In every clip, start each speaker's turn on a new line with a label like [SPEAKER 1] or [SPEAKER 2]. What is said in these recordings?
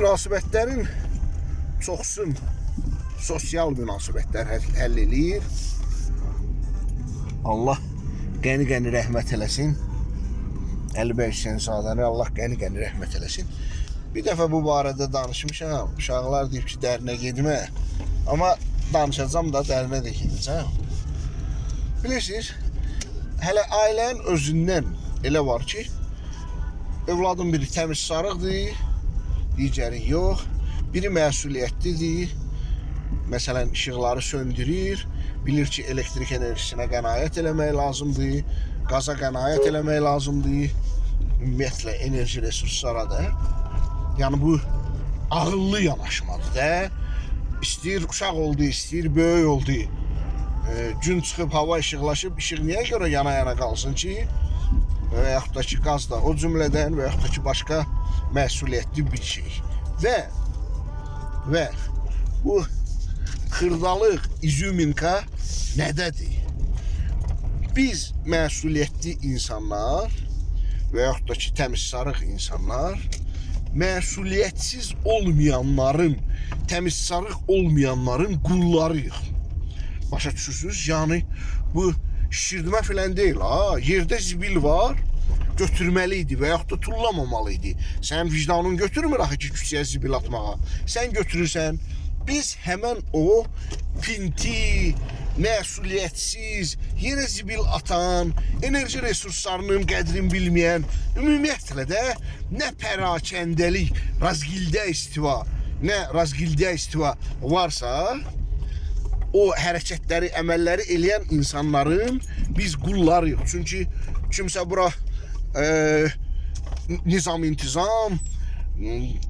[SPEAKER 1] münasibətlərin çoxsun sosial münasibətlər həll eləyir. Allah qəni-qəni rəhmət eləsin. Əlibəy Hüseynzadəni Allah qəni-qəni rəhmət eləsin. Bir dəfə bu barədə danışmışam. Uşaqlar deyib ki, dərinə getmə. Amma danışacağım da dərinə də gedəcəm. Bilirsiniz, hələ ailənin özündən elə var ki, övladın biri təmiz sarıqdır, digəri yox. Biri məsuliyyətlidir. Məsələn, işıqları söndürür. Bilir ki, elektrik enerjisinə qənaət eləmək lazımdır. Qaza qənaət eləmək lazımdır. Ümumiyyətlə, enerji resurslara da. Yəni, bu ağıllı yanaşmadır da. İstəyir uşaq oldu, istəyir böyük oldu. Gün çıxıb, hava işıqlaşıb, işıq niyə görə yana-yana qalsın ki? Və yaxud da ki, qaz da o cümlədən və yaxud da ki, başqa məsuliyyətli bir şey. Və bu xırdalıq, izüminka nədədir? Biz məsuliyyətli insanlar və yaxud da ki, təmizsarıq insanlar məsuliyyətsiz olmayanların, təmizsarıq olmayanların qullarıyıq. Başa düşürsünüz? Yəni, bu şişirdmə filan deyil. Yerdə zibil var, götürməliydi və yaxud da tullamamalıydı. Sənin vicdanın götürmür axı ki, küçəyə zibil atmağa. Sən götürürsən, biz həmən o pinti, məsuliyyətsiz, yerə zibil atan, enerji resurslarının qədrini bilməyən, ümumiyyətlə də nə pərakəndəlik, razgildə istiva varsa, o hərəkətləri, əməlləri eləyən insanların biz qullarıyıq. Çünki kimsə bura nizam-intizam,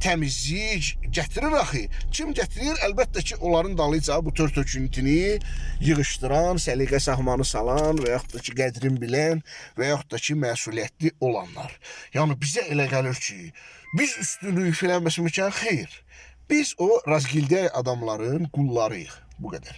[SPEAKER 1] təmizlik gətirir axı. Kim gətirir? Əlbəttə ki, onların dalıca bu tör-töküntünü yığışdıran, səliqə sahmanı salan və yaxud da ki, qədrin bilən və yaxud da ki, məsuliyyətli olanlar. Yəni, bizə elə gəlir ki, biz üstünlüyü filan məsələn, xeyr. Biz o razgildə adamların qullarıyıq. Bu qədər.